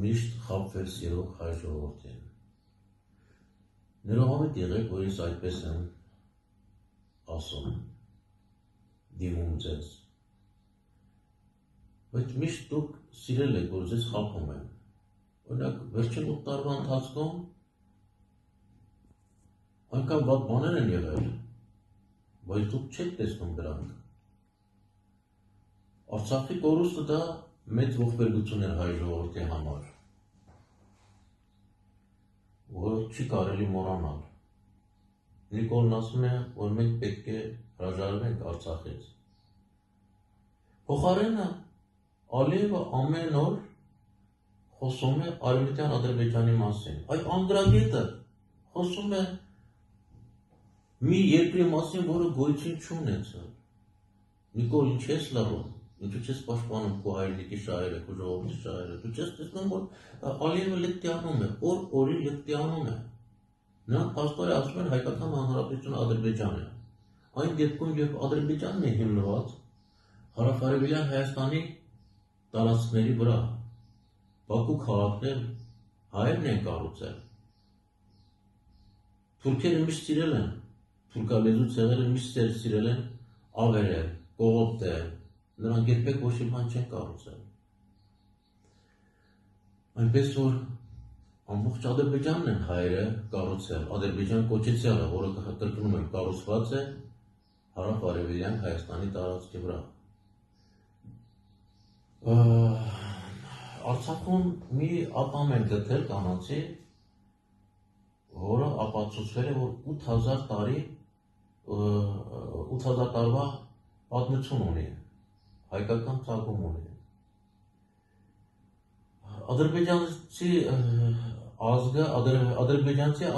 միշտ խաբվել սիրող հայ ժողովրդին։ Ներողամիտ եղեք, որ ես այդպես եմ ասում, դիմում ձեզ, բայց միշտ դուք սիրել եք, որ ձեզ խաբում են։ Օրինակ, վերջին 8 տարվա ընթացքում այնքան վատ բաներ են եղել, բայց դուք չեք տեսնում դրանք։ Արցախի կորուստը դա մեծ ողբերգություն էր հայ ժողովրդի համար, որը չի կարելի մոռանալ։ Նիկոլն ասում է, որ մենք պետք է հրաժարվենք Արցախից։ Փոխարենը Ալիևը ամեն օր խոսում է Արևմտյան Ադրբեջանի մասին։ Այդ անդրագետը խոսում է մի երկրի մասին, որը գոյություն չունեցել։ Նիկոլ, ինչ ես լռում, ինչու չես պաշտպանում քո հայրենիքի շահերը, քո ժողովրդի շահերը, դու չես տեսնում, որ Ալիևը լկտիանում է, օր-օրի լկտիանում է։ Նրանք փաստորեն ասում են Հայկական Հանրապետությունը Ադրբեջան է։ Այն դեպքում, երբ Ադրբեջանն է հիմնված հարավարևելյան Հայաստանի տարածքների վրա, Բաքու քաղաքներ հայերն են կառուցել։ Թուրքերը միշտ սիրել են, թուրքալեզու ցեղերը միշտ սիրել են ավերել, կողոպտել, նրանք երբեք ոչ մի բան չեն կառուցել։ Այնպես որ ամբողջ Ադրբեջանն են հայերը կառուցել, Ադրբեջան կոչեցյալը, որը կրկնում եմ, կառուցված է հարավ-արևելյան Հայաստանի տարածքի վրա։ Արցախում մի ատամ են գտել կանացի, որը ապացուցվել է, որ 8000 տարվա պատմություն ունի, հայկական ծագում ունի։ Ադրբեջանցի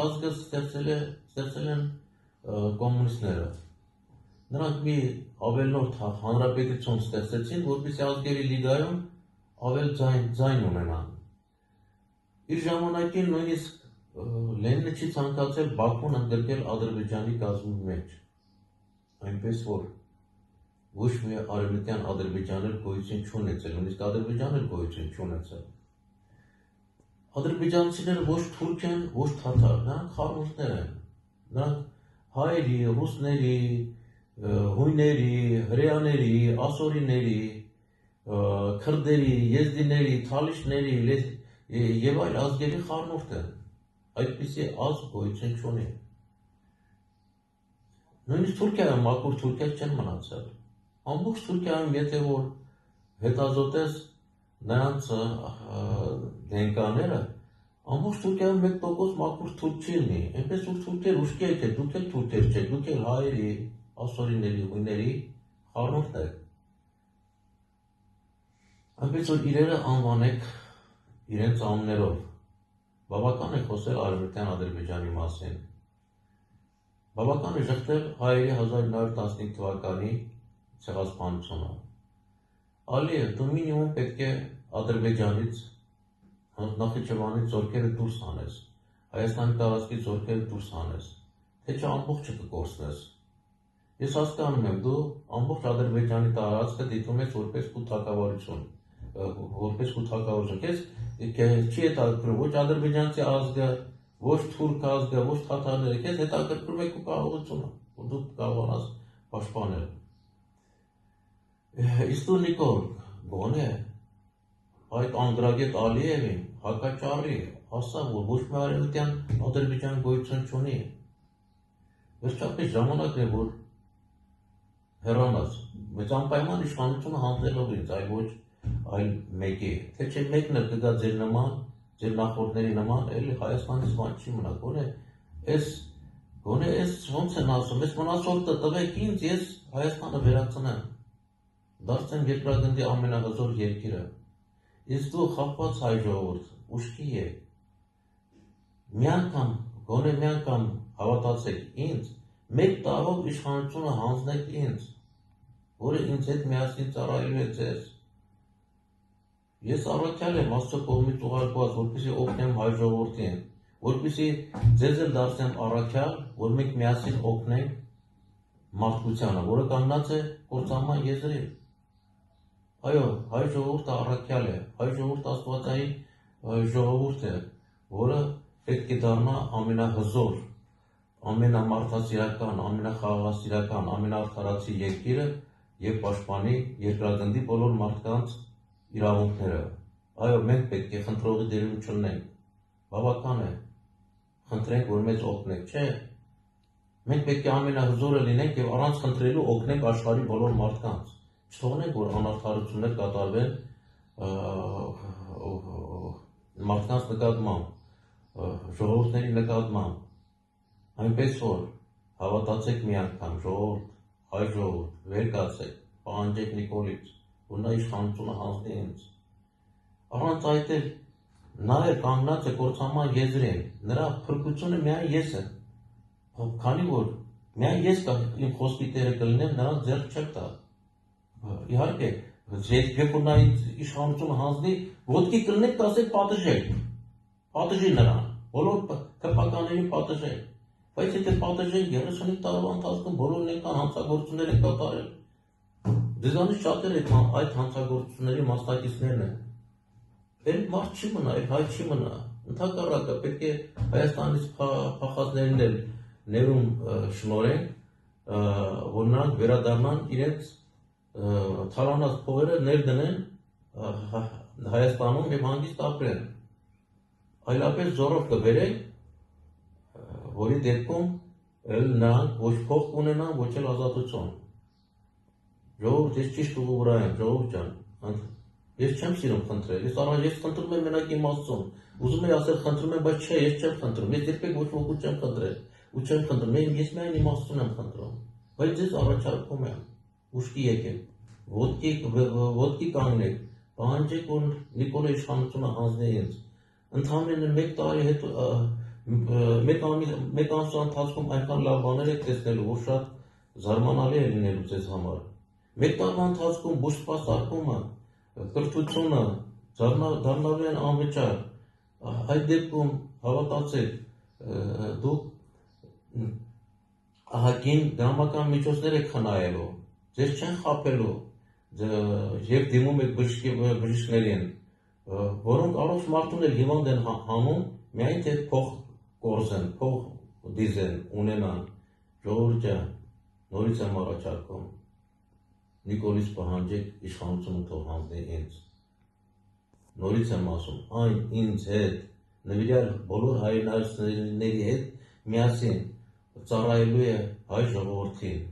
ազգը ստեղծել են կոմունիստները։ Նրանք մի ավելորդ հանրապետություն ստեղծեցին, որպեսզի ազգերի լիգայում ավել ձայն ունենան։ Իր ժամանակին նույնիսկ Լենինը չի ցանկացել Բաքուն ընդգրկել Ադրբեջանի կազմի մեջ, այնպես որ ոչ մի արևմտյան Ադրբեջաներ գոյություն չունեցել, նույնիսկ Ադրբեջաներ գոյություն չունեցել։ Ադրբեջանցիները ոչ թուրք են, ոչ թաթար, նրանք խառնուրդներ են, նրանք հայերի, ռուսների, հույների, հրեաների, ասորիների, քրդերի, եզդիների, թալիշների եւ այլ ազգերի խառնուրդ են։ Այդպիսի ազգ գոյություն չունի։ Նույնիսկ Թուրքիայում մաքուր թուրքեր չեն մնացել։ Ամբողջ Թուրքիայում, եթե որ հետազոտես նրանց դենկաները, ամբողջ Թուրքիայում 1% մաքուր թուրք չի լինի, այնպես որ թուրքեր ուշքի եք, դուք էլ թուրքեր չեք, դուք էլ հայերի, ասորիների, հույների խառնուրդ եք։ Այնպես որ իրերը անվանեք իրենց անուններով։ Բավական է խոսել Արևմտյան Ադրբեջանի մասին։ Բավական է ժխտել հայերի 1915 թվականի ցեղասպանությունը։ Ալիև, դու մինիմում պետք է Ադրբեջանից, Նախիջևանից զորքերը դուրս հանես, Հայաստանի տարածքից զորքերը դուրս հանես, թե չէ ամբողջը կկորցնես։ Ես հասկանում եմ, դու ամբողջ Ադրբեջանի տարածքը դիտում ես որպես քութակավորություն, քեզ չի հետաքրքրում ոչ ադրբեջանցի ազգը, ոչ թուրք ազգը, ոչ թաթարները, քեզ հետաքրքրում է քո կարողությունը, որ դու կարողանաս պաշտպանել։ Իսկ դու Նիկոլ, գոնե այդ անդրագետ Ալիևին հակաճառի, ասա, որ ոչ մի արևմտյան Ադրբեջան գոյություն չունի։ Վերջապես ժամանակն է, որ հեռանաս, բայց անպայման իշխանությունը հանձնելով ինձ, այլ մեկի, թե չէ մեկն էլ կգա ձեր նման, ձեր նախորդների նման, էլի Հայաստանից բան չի մնա, գոնե ես ոնց են ասում, ես մնացորդը տվեք ինձ, ես Հայաստանը վերացնեմ, դարձնեմ երկրագնդի ամենահզոր երկիրը։ Իսկ դու խաբված հայ ժողովուրդ, ուշքի եք, գոնե մի անգամ հավատացեք ինձ, մեկ տարով իշխանությունը հանձնեք ինձ, որը ինձ հետ միասին ծառայելու է ձեզ։ Ես առաքյալ եմ Աստծո կողմից ուղարկված, որպեսզի օգնեմ հայ ժողովրդին, որպեսզի ձեզ էլ դարձնեմ առաքյալ, որ մենք միասին օգնենք մարդկությանը, որը կանգնած է կործանման եզրին։ Այո, հայ ժողովուրդը առաքյալ է, հայ ժողովուրդը աստվածային ժողովուրդ է, որը պետք է դառնա ամենահզոր, ամենամարդասիրական, ամենախաղաղասիրական, ամենաարդարացի երկիրը եւ պաշտպանի երկրագնդի բոլոր մարդկանց իրավունքները։ Այո, մենք պետք է խնդրողի դերում չլինենք, բավական է, խնդրենք, որ մեզ օգնեք, չէ։ Մենք պետք է ամենահզորը լինենք եւ առանց խնդրելու օգնենք աշխարհի բոլոր մարդկանց։ Չթողնենք, որ անարդարություններ կատարվեն մարդկանց նկատմամբ, ժողովուրդների նկատմամբ, այնպես որ հավատացեք մի անգամ, ժողովուրդ, հայ ժողովուրդ, վեր կացեք, պահանջեք Նիկոլից, որ նա իշխանությունը հանձնի ինձ։ Առանց այդ էլ նա է կանգնած է կործանման եզրին, նրա փրկությունը միայն ես եմ, քանի որ միայն ես իմ խոսքի տերը կլինեմ, նրանց ձեռք չեմ տա։ Իհարկե, երբ որ նա իշխանությունը հանձնի, ոտքի կլնեք, կասեք պատժեք, պատժի նրան, բոլոր քրփականներին պատժեք, բայց եթե պատժեք 35 տարվա ընթացքում բոլորն այնքան հանցագործություններ են կատարել, ձեզանից շատերը այդ հանցագործությունների մասնակիցներն են, էլ մարդ չի մնա, էլ հայ չի մնա, ընդհակառակը պետք է Հայաստանից փախածներին էլ ներում շնորհենք, որ նրանք վերադառնան իրենց թալանած փողերը ներդնեն Հայաստանում եւ հանգիստ ապրեն։ Այլապես զորով կբերենք, որի դեպքում նրանք ոչ փող կունենան, ոչ էլ ազատություն։ Ժողովուրդ, ես ճիշտ ուղու վրա եմ, ժողովուրդ ջան, ես չեմ սիրում խնդրել, ես խնդրում եմ մենակ իմ Աստծուն, ուզում եմ ասել խնդրում եմ, բայց չէ, ես չեմ խնդրում, ես երբեք ոչ ոքի չեմ խնդրել, ու չեմ խնդրում, ես միայն իմ Աստծուն եմ խնդրում, բայց ձեզ առաջարկում եմ, ուշքի եկեք, ոտքի կանգնեք, պահանջեք, որ Նիկոլը իշխանությունը հանձնի ինձ, ընդամենը մեկ տարի հետո, մեկ ամսվա ընթացքում այնքան լավ բաներ եք տեսնելու, որ շատ զարմանալի է լինելու ձեզ համար, մեկ տարվա ընթացքում բուժսպասարկումը, կրթությունը դառնալու են անվճար, այդ դեպքում հավատացեք, դուք ահագին դրամական միջոցներ եք խնայելու, ձեզ չեն խաբելու եւ դիմում եք բժիշկներին, որոնք առողջ մարդուն էլ հիվանդ են հանում, միայն թե փող կորզեն, փող դիզեն, ունենան, ժողովուրդ ջան, նորից եմ առաջարկում, Նիկոլից պահանջեք իշխանությունը թող հանձնի ինձ, նորից եմ ասում, այն ինձ հետ, նվիրյալ բոլոր հայրենասերների հետ միասին ծառայելու է հայ ժողովրդին։